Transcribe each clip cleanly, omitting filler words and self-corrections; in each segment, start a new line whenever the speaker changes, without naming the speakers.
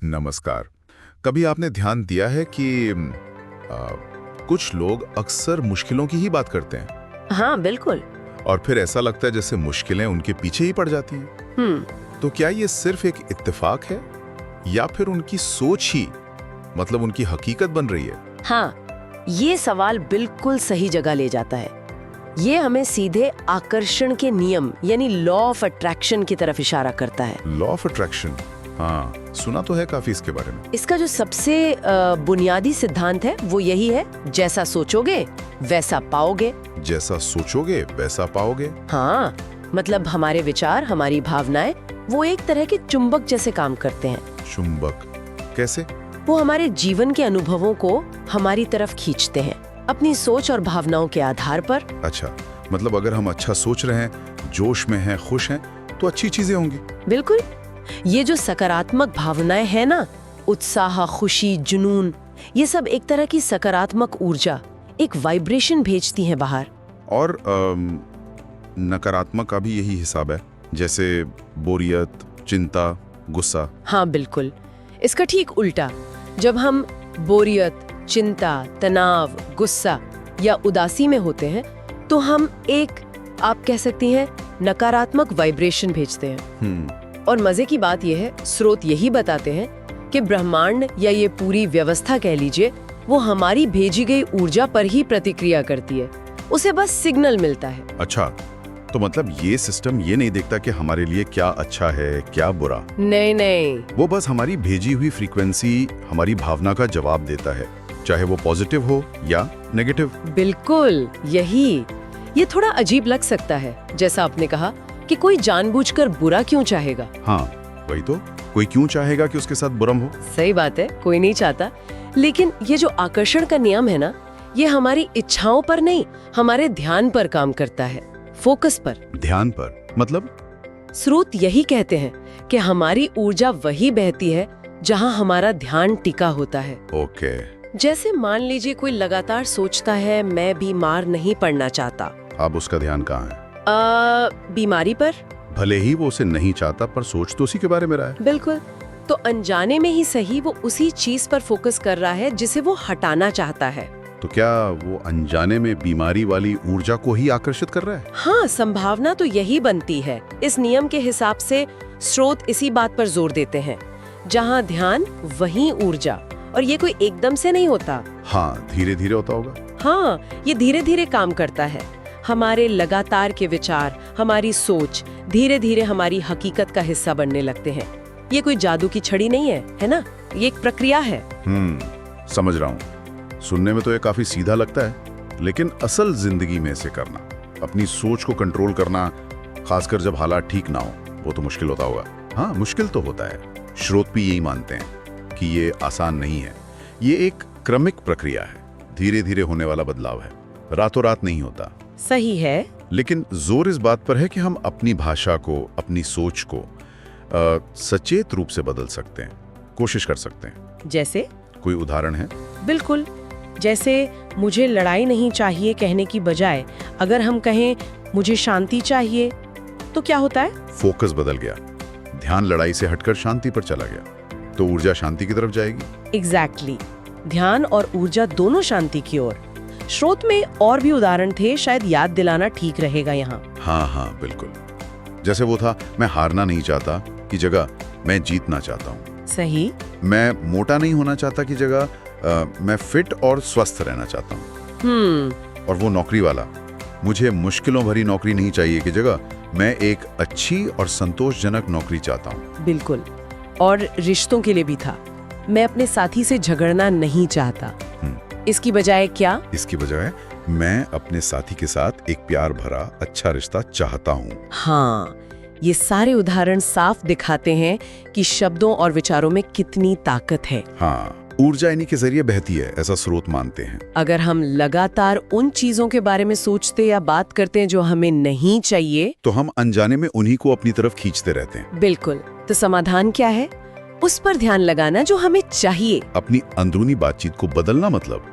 नमस्कार। कभी आपने ध्यान दिया है कि कुछ लोग अक्सर मुश्किलों की ही बात करते हैं
हाँ बिल्कुल।
और फिर ऐसा लगता है जैसे मुश्किलें उनके पीछे ही पड़ जाती हैं। तो क्या ये सिर्फ एक इत्तेफाक है या फिर उनकी सोच ही मतलब उनकी हकीकत बन रही है?
हाँ, ये सवाल बिल्कुल सही जगह ले जाता है। ये हमें सीधे आकर्षण के नियम यानी लॉ ऑफ अट्रैक्शन की तरफ इशारा करता है।
लॉ ऑफ अट्रैक्शन, हाँ सुना तो है काफी इसके बारे में।
इसका जो सबसे बुनियादी सिद्धांत है वो यही है, जैसा सोचोगे वैसा पाओगे।
जैसा सोचोगे वैसा पाओगे।
हाँ, मतलब हमारे विचार, हमारी भावनाएं वो एक तरह के चुंबक जैसे काम करते हैं।
चुंबक कैसे?
वो हमारे जीवन के अनुभवों को हमारी तरफ खींचते हैं अपनी सोच और भावनाओं के आधार पर।
अच्छा, मतलब अगर हम अच्छा सोच रहे हैं, जोश में हैं, खुश हैं, तो अच्छी चीजें होंगी।
बिल्कुल। ये जो सकारात्मक भावनाएं हैं ना, उत्साह, खुशी, जुनून, ये सब एक तरह की सकारात्मक ऊर्जा, एक वाइब्रेशन भेजती हैं बाहर।
और नकारात्मक का भी यही हिसाब है, जैसे बोरियत, चिंता, गुस्सा।
हाँ बिल्कुल, इसका ठीक उल्टा। जब हम बोरियत, चिंता, तनाव, गुस्सा या उदासी में होते हैं तो हम एक, आप कह सकती हैं, नकारात्मक वाइब्रेशन भेजते हैं। और मजे की बात यह है, स्रोत यही बताते हैं कि ब्रह्मांड या ये पूरी व्यवस्था कह लीजिए, वो हमारी भेजी गई ऊर्जा पर ही प्रतिक्रिया करती है, उसे बस सिग्नल मिलता है।
अच्छा, तो मतलब ये सिस्टम ये नहीं देखता कि हमारे लिए क्या अच्छा है क्या बुरा।
नहीं नहीं,
वो बस हमारी भेजी हुई फ्रीक्वेंसी, हमारी भावना का जवाब देता है, चाहे वो पॉजिटिव हो या नेगेटिव।
बिल्कुल यही। ये थोड़ा अजीब लग सकता है, जैसा आपने कहा कि कोई जानबूझकर बुरा क्यों चाहेगा।
हाँ वही तो, कोई क्यों चाहेगा कि उसके साथ बुरा हो।
सही बात है, कोई नहीं चाहता। लेकिन ये जो आकर्षण का नियम है ना, ये हमारी इच्छाओं पर नहीं, हमारे ध्यान पर काम करता है, फोकस पर।
ध्यान पर मतलब?
स्रोत यही कहते हैं कि हमारी ऊर्जा वही बहती है जहां हमारा ध्यान टिका होता है।
ओके।
जैसे मान लीजिए कोई लगातार सोचता है, मैं बीमार नहीं पड़ना चाहता।
अब उसका ध्यान कहाँ है?
बीमारी पर।
भले ही वो उसे नहीं चाहता, पर सोच तो उसी के बारे में रहा है।
बिल्कुल। तो अनजाने में ही सही, वो उसी चीज पर फोकस कर रहा है जिसे वो हटाना चाहता है।
तो क्या वो अनजाने में बीमारी वाली ऊर्जा को ही आकर्षित कर रहा है?
हाँ, संभावना तो यही बनती है। इस नियम के हिसाब से स्रोत इसी बात पर जोर देते हैं, जहाँ ध्यान वहीं ऊर्जा। और ये कोई एकदम से नहीं होता।
हाँ, धीरे धीरे होता होगा।
हाँ, ये धीरे धीरे काम करता है। हमारे लगातार के विचार, हमारी सोच धीरे धीरे हमारी हकीकत का हिस्सा बनने लगते हैं। ये कोई जादू की छड़ी नहीं है, है ना? ये एक प्रक्रिया है।
समझ रहा हूँ। सुनने में तो ये काफी सीधा लगता है, लेकिन असल जिंदगी में इसे करना, अपनी सोच को कंट्रोल करना, खासकर जब हालात ठीक ना हो, वो तो मुश्किल होता होगा। हाँ, मुश्किल तो होता है। स्रोत भी यही मानते हैं कि ये आसान नहीं है। ये एक क्रमिक प्रक्रिया है, धीरे धीरे होने वाला बदलाव है, रातों रात नहीं होता।
सही है।
लेकिन जोर इस बात पर है कि हम अपनी भाषा को, अपनी सोच को सचेत रूप से बदल सकते हैं, कोशिश कर सकते हैं।
जैसे?
कोई उदाहरण है?
बिल्कुल। जैसे मुझे लड़ाई नहीं चाहिए कहने की बजाय अगर हम कहें मुझे शांति चाहिए, तो क्या होता है?
फोकस बदल गया, ध्यान लड़ाई से हटकर शांति पर चला गया, तो ऊर्जा शांति की तरफ जाएगी।
एग्जैक्टली। ध्यान और ऊर्जा दोनों शांति की ओर। स्रोत में और भी उदाहरण थे, शायद याद दिलाना ठीक रहेगा यहाँ।
हाँ हाँ बिल्कुल। जैसे वो था, मैं हारना नहीं चाहता की जगह मैं जीतना चाहता हूँ।
सही।
मैं मोटा नहीं होना चाहता की जगह मैं फिट और स्वस्थ रहना चाहता हूँ। और वो नौकरी वाला, मुझे मुश्किलों भरी नौकरी नहीं चाहिए की जगह मैं एक अच्छी और संतोषजनक नौकरी चाहता हूँ।
बिल्कुल। और रिश्तों के लिए भी था, मैं अपने साथी से झगड़ना नहीं चाहता। इसकी बजाय क्या?
इसकी बजाय मैं अपने साथी के साथ एक प्यार भरा अच्छा रिश्ता चाहता हूँ।
हाँ, ये सारे उदाहरण साफ दिखाते हैं कि शब्दों और विचारों में कितनी ताकत है।
हाँ, ऊर्जा इन्हीं के जरिए बहती है, ऐसा स्रोत मानते हैं।
अगर हम लगातार उन चीजों के बारे में सोचते या बात करते हैं जो हमें नहीं चाहिए,
तो हम अनजाने में उन्हीं को अपनी तरफ खींचते रहते हैं।
बिल्कुल। तो समाधान क्या है? उस पर ध्यान लगाना जो हमें चाहिए।
अपनी अंदरूनी बातचीत को बदलना मतलब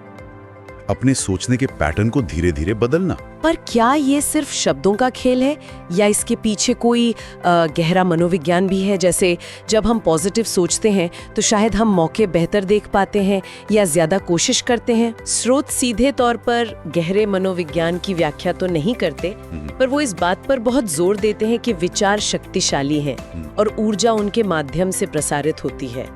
अपने सोचने के पैटर्न को धीरे धीरे बदलना।
पर क्या ये सिर्फ शब्दों का खेल है या इसके पीछे कोई गहरा मनोविज्ञान भी है? जैसे जब हम पॉजिटिव सोचते हैं तो शायद हम मौके बेहतर देख पाते हैं या ज्यादा कोशिश करते हैं। स्रोत सीधे तौर पर गहरे मनोविज्ञान की व्याख्या तो नहीं करते, पर वो इस बात पर बहुत जोर देते हैं कि विचार शक्तिशाली हैं और ऊर्जा उनके माध्यम से प्रसारित होती है।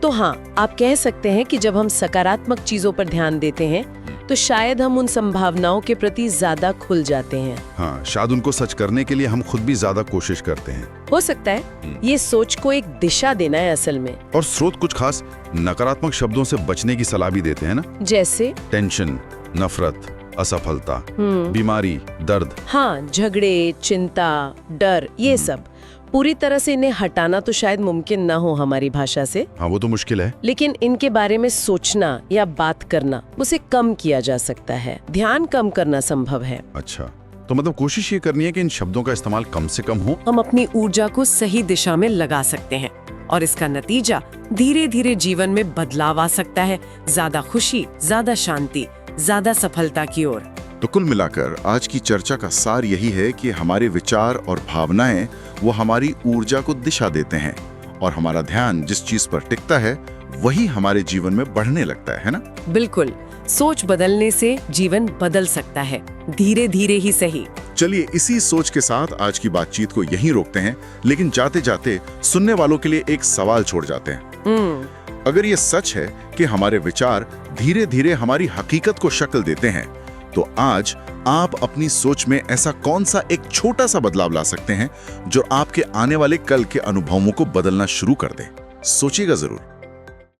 तो हाँ, आप कह सकते हैं कि जब हम सकारात्मक चीजों पर ध्यान देते हैं तो शायद हम उन संभावनाओं के प्रति ज्यादा खुल जाते हैं।
हाँ, शायद उनको सच करने के लिए हम खुद भी ज्यादा कोशिश करते हैं।
हो सकता है ये सोच को एक दिशा देना है असल में।
और स्रोत कुछ खास नकारात्मक शब्दों से बचने की सलाह भी देते हैं ना,
जैसे
टेंशन, नफरत, असफलता, बीमारी, दर्द।
हाँ, झगड़े, चिंता, डर, ये सब पूरी तरह से इन्हें हटाना तो शायद मुमकिन ना हो हमारी भाषा से।
हाँ, वो तो मुश्किल है,
लेकिन इनके बारे में सोचना या बात करना, उसे कम किया जा सकता है। ध्यान कम करना संभव है।
अच्छा, तो मतलब कोशिश ये करनी है कि इन शब्दों का इस्तेमाल कम से कम हो।
हम अपनी ऊर्जा को सही दिशा में लगा सकते हैं और इसका नतीजा धीरे धीरे जीवन में बदलाव आ सकता है, ज्यादा खुशी, ज्यादा शांति, ज्यादा सफलता की ओर।
तो कुल मिलाकर आज की चर्चा का सार यही है कि हमारे विचार और भावनाएं वो हमारी ऊर्जा को दिशा देते हैं और हमारा ध्यान जिस चीज पर टिकता है वही हमारे जीवन में बढ़ने लगता है ना?
बिल्कुल, सोच बदलने से जीवन बदल सकता है, धीरे धीरे ही सही।
चलिए इसी सोच के साथ आज की बातचीत को यहीं रोकते हैं, लेकिन जाते जाते सुनने वालों के लिए एक सवाल छोड़ जाते हैं। अगर ये सच है कि हमारे विचार धीरे धीरे हमारी हकीकत को शक्ल देते हैं, तो आज आप अपनी सोच में ऐसा कौन सा एक छोटा सा बदलाव ला सकते हैं जो आपके आने वाले कल के अनुभवों को बदलना शुरू कर दे? सोचिएगा जरूर।